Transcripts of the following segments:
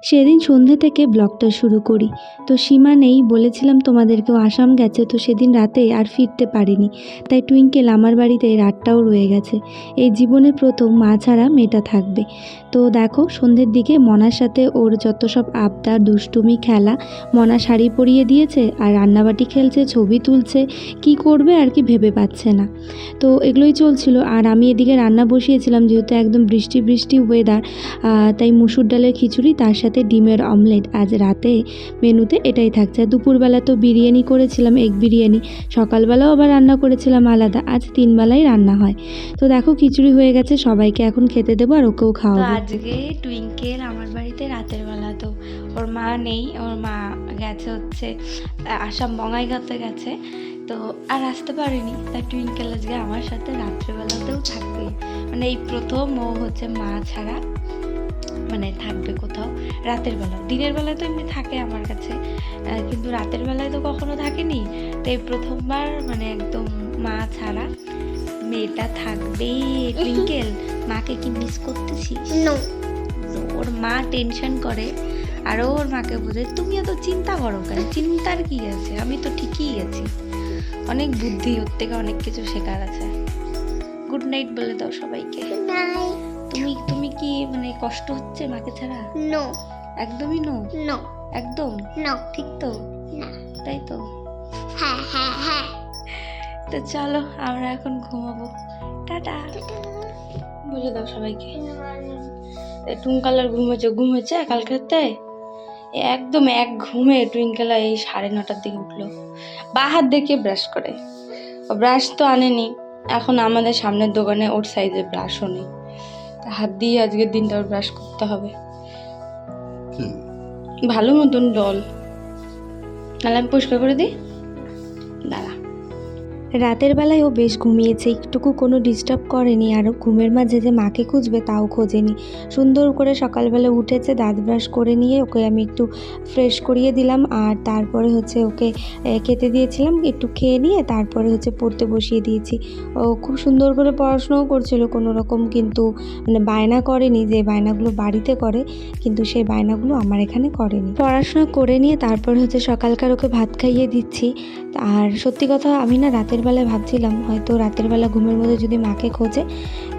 সেদিন সন্ধ্যে থেকে ব্লগটা শুরু করি। তো সীমা নেই, বলেছিলাম তোমাদেরকেও আসাম গেছে, তো সেদিন রাতে আর ফিরতে পারিনি। তাই টুইঙ্কেল আমার বাড়িতে রাতটাও রয়ে গেছে। এই জীবনে প্রথম মা ছাড়া মেয়েটা থাকবে। তো দেখো সন্ধ্যের দিকে মনার সাথে ওর যত সব আবদার দুষ্টুমি খেলা, মনা শাড়ি পরিয়ে দিয়েছে আর রান্নাবাটি খেলছে, ছবি তুলছে, কি করবে আর কি ভেবে পাচ্ছে না। তো এগুলোই চলছিল আর আমি এদিকে রান্না বসিয়েছিলাম, যেহেতু একদম বৃষ্টি বৃষ্টি ওয়েদার, তাই মুসুর ডালের খিচুড়ি তার সাথে ডিমের অমলেট আজ রাতে মেনুতে এটাই থাকছে। আর দুপুরবেলা তো বিরিয়ানি করেছিলাম, এগ বিরিয়ানি, সকালবেলাও আবার রান্না করেছিলাম আলাদা, আজ 3 বেলাই রান্না হয়। তো দেখো খিচুড়ি হয়ে গেছে, সবাইকে এখন খেতে দেবো আর ওকেও খাওয়াবো। তো আজকে টুইঙ্কেল আমার বাড়িতে রাতের বেলা, তো ওর মা নেই, ওর মা গেছে হচ্ছে আসাম বঙ্গাইগাঁওতে গেছে, তো আর আসতে পারেনি। তাই টুইঙ্কেল আজকে আমার সাথে রাত্রেবেলাতেও থাকবে, মানে এই প্রথম ও হচ্ছে মা ছাড়া মানে থাকবে কোথাও রাতের বেলা। দিনের বেলায় তো এমনি থাকে আমার কাছে, কিন্তু রাতের বেলায় তো কখনো থাকেনি। তো এই প্রথমবার মানে একদম মা ছাড়া মেয়েটা থাকবে। টুইঙ্কেল, মাকে কি মিস করতেছিস? ওর মা টেনশন করে আর ওর মাকে বোঝে তুমিও তো চিন্তা করো কেন, চিন্তার কি আছে, আমি তো ঠিকই আছি। অনেক বুদ্ধি, ওর থেকে অনেক কিছু শেখার আছে। গুড নাইট বলে দাও সবাইকে। তুমি তুমি কি মানে কষ্ট হচ্ছে মাকে ছাড়া? নো, একদমই নো? নো, একদম নো, ঠিক তো? না, তাই তো? হ্যাঁ হ্যাঁ হ্যাঁ। তো চলো আমরা এখন ঘুমাবো, টাটা বলে দাও সবাইকে। টুঙ্কালার ঘুমেছে কালকেতে একদম এক ঘুমে। টুইঙ্কেলা এই 9:30টার দিকে উঠলো, বাহার দেখে ব্রাশ করে। ব্রাশ তো আনেনি, এখন আমাদের সামনের দোকানে ওর সাইজে ব্রাশও নেই, তা হাত দিয়ে আজকের দিনটা ওর ব্রাশ করতে হবে ভালো মতন জল, নাহলে আমি পরিষ্কার করে দিই, দাঁড়া। রাতের বেলায় ও বেশ ঘুমিয়েছে, একটুকু কোনো ডিস্টার্ব করেনি। আর ঘুমের মাঝে যে মাকে খুঁজবে তাও খোঁজেনি। সুন্দর করে সকালবেলা উঠেছে, দাঁত ব্রাশ করে নিয়ে ওকে আমি একটু ফ্রেশ করিয়ে দিলাম আর তারপরে হচ্ছে ওকে খেতে দিয়েছিলাম। একটু খেয়ে নিয়ে তারপরে হচ্ছে পড়তে বসিয়ে দিয়েছি। ও খুব সুন্দর করে পড়াশোনাও করছিল কোনো রকম, কিন্তু মানে বায়না করেনি যে বায়নাগুলো বাড়িতে করে, কিন্তু সেই বায়নাগুলো আমার এখানে করেনি। পড়াশোনা করে নিয়ে তারপরে হচ্ছে সকালকার ওকে ভাত খাইয়ে দিচ্ছি। আর সত্যি কথা, আমি না রাতের বেলায় ভাবছিলাম হয়তো রাতের বেলা ঘুমের মধ্যে যদি মাকে খোঁজে,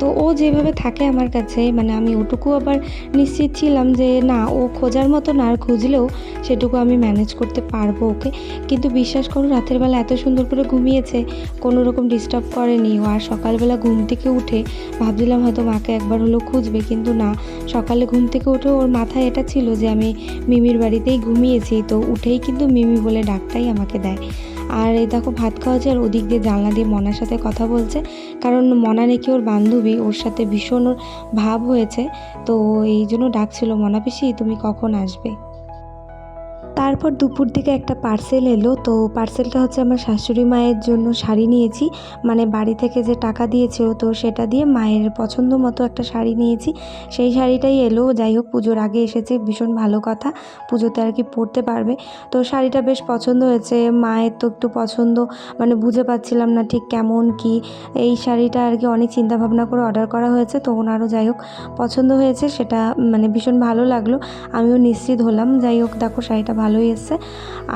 তো ও যেভাবে থাকে আমার কাছে, মানে আমি ওটুকু আবার নিশ্চিত ছিলাম যে না, ও খোঁজার মতো না, আর খুঁজলেও সেটুকু আমি ম্যানেজ করতে পারবো ওকে। কিন্তু বিশ্বাস করো, রাতের বেলা এত সুন্দর করে ঘুমিয়েছে, কোনো রকম ডিস্টার্ব করেনি ও। আর সকালবেলা ঘুম থেকে উঠে ভাবছিলাম হয়তো মাকে একবার হলেও খুঁজবে, কিন্তু না, সকালে ঘুম থেকে উঠে ওর মাথায় এটা ছিল যে আমি মিমির বাড়িতেই ঘুমিয়েছি, তো উঠেই কিন্তু মিমি বলে ডাকটাই আমাকে দেয়। আর এই দেখো ভাত খাওয়াচ্ছে আর ওদিক দিয়ে জানলা দিয়ে মনার সাথে কথা বলছে, কারণ মনা নাকি ওর বান্ধবী, ওর সাথে ভীষণ ওর ভাব হয়েছে, তো এই জন্য ডাকছিল, মনা পিসি তুমি কখন আসবে। তারপর দুপুর দিকে একটা পার্সেল এলো, তো পার্সেলটা হচ্ছে আমার শাশুড়ি মায়ের জন্য শাড়ি নিয়েছি, মানে বাড়ি থেকে যে টাকা দিয়েছিল তো সেটা দিয়ে মায়ের পছন্দ মতো একটা শাড়ি নিয়েছি, সেই শাড়িটাই এলো। যাই হোক, পুজোর আগে এসেছে, ভীষণ ভালো কথা, পুজোতে আর কি পরতে পারবে। তো শাড়িটা বেশ পছন্দ হয়েছে, মায়ের তো একটু পছন্দ মানে বুঝে পাচ্ছিলাম না ঠিক কেমন কি। এই শাড়িটা আর কি অনেক চিন্তা ভাবনা করে অর্ডার করা হয়েছে, তো ওনারও যাই হোক পছন্দ হয়েছে, সেটা মানে ভীষণ ভালো লাগলো, আমিও নিশ্চিত হলাম। যাই হোক দেখো শাড়িটা ভালোই এসছে।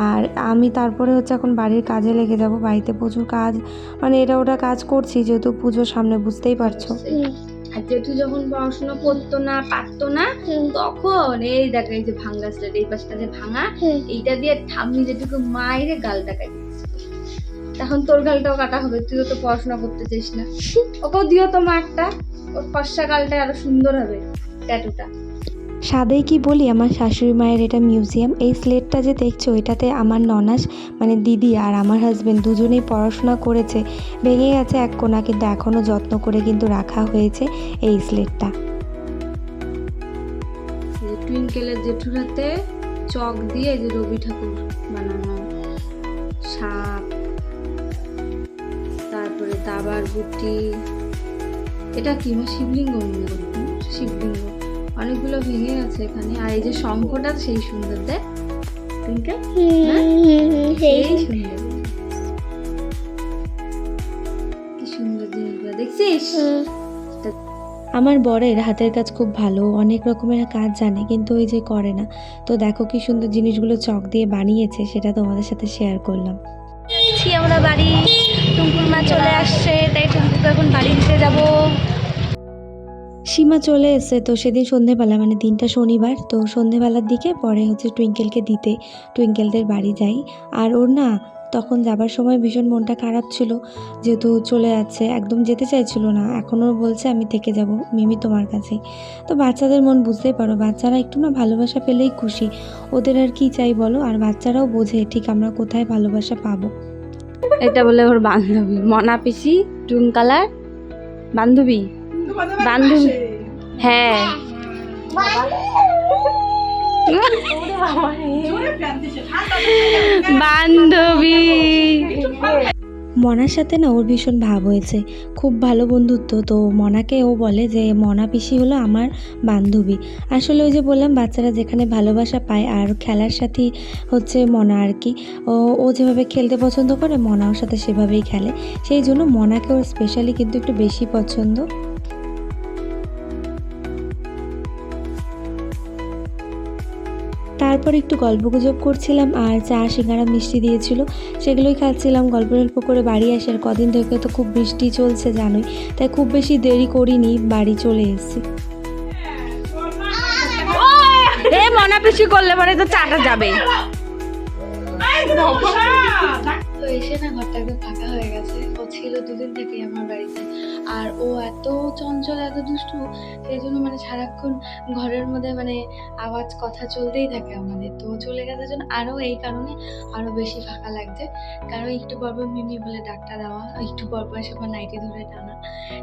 আর আমি তারপরে হচ্ছে এখন বাড়ির কাজে লেগে যাব, বাড়িতে প্রচুর কাজ, মানে এটা ওটা কাজ করছি, যেহেতু পুজোর সামনে, বুঝতেই পারছো। আর জেঠু যখন পড়াশোনা করতো না, পারতো না, তখন এই দেখ এই যে ভাঙ্গা স্লেট, এই পাশটা যে ভাঙা, এইটা দিয়ে ঠাম্মি জেঠুকে মাইরে গালটা কাটি। এখন তোর গালটাও কাটা হবে, তুইও তো পড়াশোনা করতে চাইস না, ওকেও দিও তো মা একটা, ওর ফর্সা গালটা আরো সুন্দর হবে ট্যাটুটা। সাদেই কি বলি, আমার শাশুড়ি মায়ের এটা মিউজিয়াম। এই স্লেটটা যে দেখছো, এটাতে আমার ননাস মানে দিদি আর আমার হাজবেন্ড দুজনেই পড়াশোনা করেছে। ভেঙে গেছে এক কোণা, কিন্তু এখনও যত্ন করে কিন্তু রাখা হয়েছে এই স্লেটটা। টুইঙ্কেলের জেঠুর হাতে চক দিয়ে এই যে রবি ঠাকুর বানানো, সাপ, তারপরে দাবার গুটি, এটা কি শিবলিঙ্গ, শিবলিঙ্গ অনেকগুলো ভেঙে গেছে এখানে। আর এই যে শঙ্খটা সেই সুন্দর, দেখ টুইঙ্কেল, সেই সুন্দর, কি সুন্দর জিনিসগুলো দেখছিস। আমার বরের হাতের কাজ খুব ভালো, অনেক রকমের কাজ জানে, কিন্তু ওই যে করে না। তো দেখো কি সুন্দর জিনিসগুলো চক দিয়ে বানিয়েছে, সেটা তোমাদের সাথে শেয়ার করলাম। আমরা বাড়ি, টুম্পুর মা চলে আসছে, তাই টুম্পুকে এখন বাড়ি দিতে যাব। সীমা চলে এসছে, তো সেদিন সন্ধেবেলা মানে দিনটা শনিবার, তো সন্ধেবেলার দিকে পরে হচ্ছে টুইঙ্কেলকে দিতে টুইঙ্কেলদের বাড়ি যাই। আর ওর না তখন যাবার সময় ভীষণ মনটা খারাপ ছিল, যেহেতু চলে যাচ্ছে, একদম যেতে চাইছিল না, এখনও বলছে আমি থেকে যাব মিমি তোমার কাছেই। তো বাচ্চাদের মন বুঝতেই পারো, বাচ্চারা একটু না ভালোবাসা পেলেই খুশি, ওদের আর কি চাই বলো। আর বাচ্চারাও বোঝে ঠিক আমরা কোথায় ভালোবাসা পাবো। এটা বলে ওর বান্ধবী মনা পিসি, টুনকালার বান্ধবী, বান্ধবী হ্যাঁ। বান্ধবী মনার সাথে না ওর ভীষণ ভাব হয়েছে, খুব ভালো বন্ধুত্ব। তো মনাকে ও বলে যে মনা পিসি হলো আমার বান্ধবী। আসলে ওই যে বললাম বাচ্চারা যেখানে ভালোবাসা পায়, আর খেলার সাথে হচ্ছে মনা আর কি, ও যেভাবে খেলতে পছন্দ করে মনা ওর সাথে সেভাবেই খেলে, সেই জন্য মনাকে ওর স্পেশালি কিন্তু একটু বেশি পছন্দ। তারপর একটু গল্পগুজব করছিলাম, আর চা সিঙ্গারা মিষ্টি দিয়েছিল, সেগুলোই খাচ্ছিলাম। গল্প গল্প করে বাড়ি আসি, আর কদিন থেকে তো খুব বৃষ্টি চলছে জানোই, তাই খুব বেশি দেরি করিনি, বাড়ি চলে এসেছি। এ মনা পিসি করলে পরে তো চাটা যাবে। তো এসে না ঘরটা একদম ফাঁকা হয়ে গেছে। ও ছিল দুদিন থেকে আমার বাড়িতে, আর ও এত চঞ্চল, এত দুষ্টু, সেই জন্য মানে সারাক্ষণ ঘরের মধ্যে মানে আওয়াজ কথা চলতেই থাকে আমাদের। তো চলে গেছে জন্য আরও এই কারণে আরও বেশি ফাঁকা লাগছে, কারণ একটু পরপর মিমি বলে ডাকটা দেওয়া, একটু পরপর এসে আমার নাইটি ধরে টানা,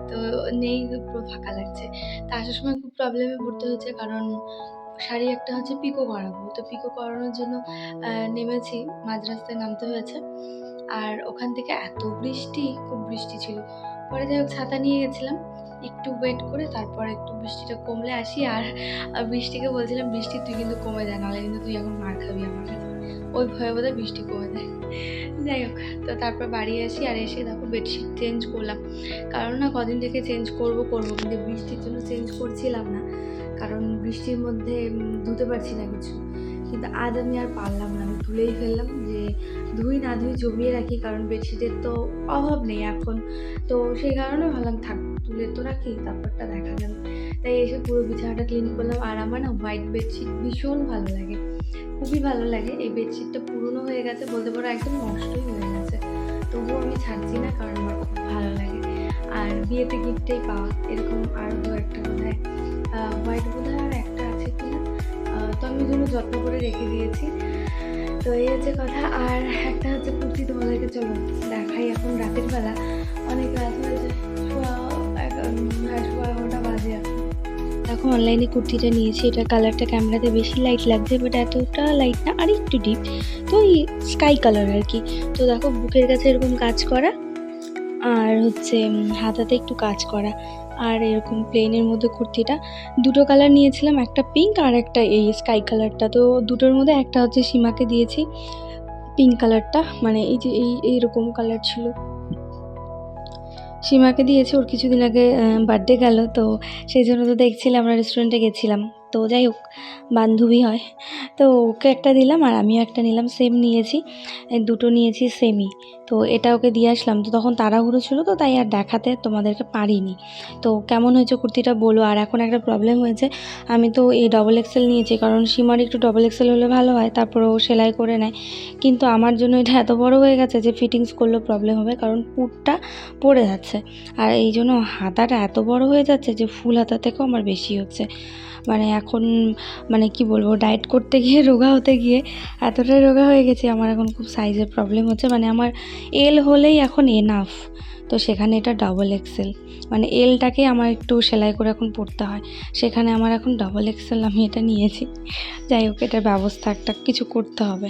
তো নেই, পুরো ফাঁকা লাগছে। তা আসার সময় খুব প্রবলেমে পড়তে হচ্ছে, কারণ শাড়ি একটা হচ্ছে পিকো করাবো, তো পিকো করানোর জন্য নেমেছি, মাঝ রাস্তায় নামতে হয়েছে। আর ওখান থেকে এত বৃষ্টি, খুব বৃষ্টি ছিল। পরে যাই হোক ছাতা নিয়ে গেছিলাম, একটু ওয়েট করে তারপর একটু বৃষ্টিটা কমলে আসি। আর বৃষ্টিকে বলছিলাম, বৃষ্টি তুই কিন্তু কমে যায়, নাহলে কিন্তু তুই এখন মার খাবি আমার কাছে। ওই ভয়ে বোধহয় বৃষ্টি কমে যায়। যাই হোক, তো তারপর বাড়ি আসি, আর এসে দেখো বেডশিট চেঞ্জ করলাম, কারণ না কদিন থেকে চেঞ্জ করবো কিন্তু বৃষ্টির জন্য চেঞ্জ করছিলাম না, কারণ বৃষ্টির মধ্যে ধুতে পারছি না কিছু। কিন্তু আজ আমি আর পারলাম না, আমি তুলেই ফেললাম, যে ধুই না ধুই জমিয়ে রাখি, কারণ বেডশিটের তো অভাব নেই এখন। তো সেই কারণে ভাবলাম থাক, তুলে তো রাখি, তারপরটা দেখা যাবে। তাই এসে পুরো বিছানাটা ক্লিন করলাম। আর আমার না হোয়াইট বেডশিট ভীষণ ভালো লাগে, খুবই ভালো লাগে। এই বেডশিটটা পুরনো হয়ে গেছে, বলতে পারো একদম নষ্টই হয়ে গেছে, তবুও আমি ছাড়ছি না, কারণ আমার খুব ভালো লাগে। আর বিয়েতে গিফটেই পাওয়া, এরকম আরও দু একটা বোধহয় হোয়াইট বোধহয় আর একটা আছে কিনা, তো আমি ওগুলো যত্ন করে রেখে দিয়েছি। তো এই হচ্ছে কথা। আর একটা হচ্ছে কুর্তি, তোমাদেরকে চলো দেখাই। এখন রাতের বেলা, অনেক রাত হয়েছে, সোয়া 11টা বাজে এখন। দেখো অনলাইনে কুর্তিটা নিয়েছি, এটা কালারটা ক্যামেরাতে বেশি লাইট লাগছে, বাট এতটা লাইট না, আর একটু ডিপ, তো এই স্কাই কালার আর কি। তো দেখো বুকের কাছে এরকম কাজ করা, আর হচ্ছে হাতাতে একটু কাজ করা, আর এরকম প্লেনের মধ্যে কুর্তিটা। দুটো কালার নিয়েছিলাম, একটা পিঙ্ক আর একটা এই স্কাই কালারটা। তো দুটোর মধ্যে একটা হচ্ছে সীমাকে দিয়েছি পিঙ্ক কালারটা, মানে এই যে এইরকম কালার ছিল, সীমাকে দিয়েছে। ওর কিছুদিন আগে বার্থডে গেল, তো সেই জন্য তো দেখছিলাম, আমরা রেস্টুরেন্টে গেছিলাম, তো যাই হোক বান্ধবী হয়, তো ওকে একটা দিলাম আর আমিও একটা নিলাম, সেম নিয়েছি, দুটো নিয়েছি সেমই। তো এটা ওকে দিয়ে আসলাম, তো তখন তাড়াহুড়ো ছিল, তো তাই আর দেখাতে তোমাদেরকে পারিনি। তো কেমন হয়েছে কুর্তিটা বলো। আর এখন একটা প্রবলেম হয়েছে, আমি তো এই ডবল এক্সেল নিয়েছি, কারণ সীমার একটু ডবল এক্সেল হলে ভালো হয়, তারপর ও সেলাই করে নেয়, কিন্তু আমার জন্য এটা এত বড় হয়ে গেছে যে ফিটিংস করলেও প্রবলেম হবে, কারণ পুটটা পড়ে যাচ্ছে। আর এই জন্য হাতাটা এত বড় হয়ে যাচ্ছে যে ফুল হাতা থেকেও আমার বেশি হচ্ছে। মানে এখন মানে কি বলবো, ডায়েট করতে গিয়ে রোগা হতে গিয়ে এতটাই রোগা হয়ে গেছি, আমার এখন খুব সাইজের প্রবলেম হচ্ছে। মানে আমার এল হলেই এখন এনাফ, তো সেখানে এটা ডবল এক্সেল, মানে এলটাকে আমার একটু সেলাই করে এখন পরতে হয়, সেখানে আমার এখন ডবল এক্সেল আমি এটা নিয়েছি। যাই হোক, এটার ব্যবস্থা একটা কিছু করতে হবে।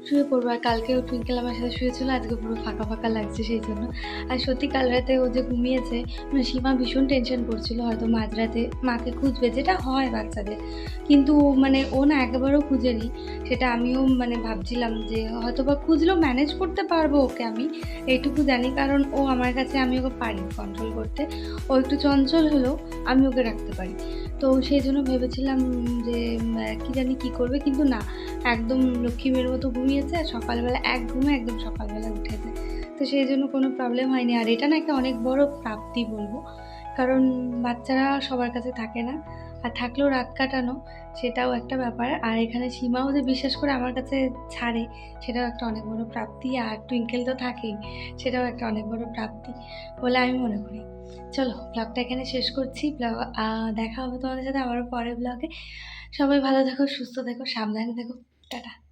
শুয়ে পড়বো। আর কালকেও টুইঙ্কেল আমার সাথে শুয়েছিল, আজকে পুরো ফাঁকা ফাঁকা লাগছে সেই জন্য। আর সত্যি কাল রাতে ও যে ঘুমিয়েছে, মানে সীমা ভীষণ টেনশন করছিল হয়তো মাঝরাতে মাকে খুঁজবে, যেটা হয় বাচ্চাদের। কিন্তু মানে ও না একেবারেও খুঁজেনি। সেটা আমিও মানে ভাবছিলাম যে হয়তোবা খুঁজলেও ম্যানেজ করতে পারবো ওকে আমি, এইটুকু জানি। কারণ ও আমার কাছে, আমি ওকে পারি কন্ট্রোল করতে। ও একটু চঞ্চল হলেও আমি ওকে রাখতে পারি। তো সেই জন্য ভেবেছিলাম যে কী জানি কী করবে, কিন্তু না, একদম লক্ষ্মী মেয়ের মতো ঘুমিয়েছে আর সকালবেলা এক ঘুমে একদম সকালবেলা উঠেছে। তো সেই জন্য কোনো প্রবলেম হয়নি। আর এটা না একটা অনেক বড় প্রাপ্তি বলবো। কারণ বাচ্চারা সবার কাছে থাকে না। আর থাকলেও রাত কাটানো, সেটাও একটা ব্যাপার। আর এখানে সীমাও যে বিশ্বাস করে আমার কাছে ছাড়ে, সেটাও একটা অনেক বড় প্রাপ্তি। আর টুইঙ্কেল তো থাকেই, সেটাও একটা অনেক বড় প্রাপ্তি বলে আমি মনে করি। চলো ব্লগটা এখানে শেষ করছি। দেখা হবে তোমাদের সাথে আবারও পরের ব্লগে। সবাই ভালো থেকো, সুস্থ থেকো, সাবধানে থেকো। টাটা।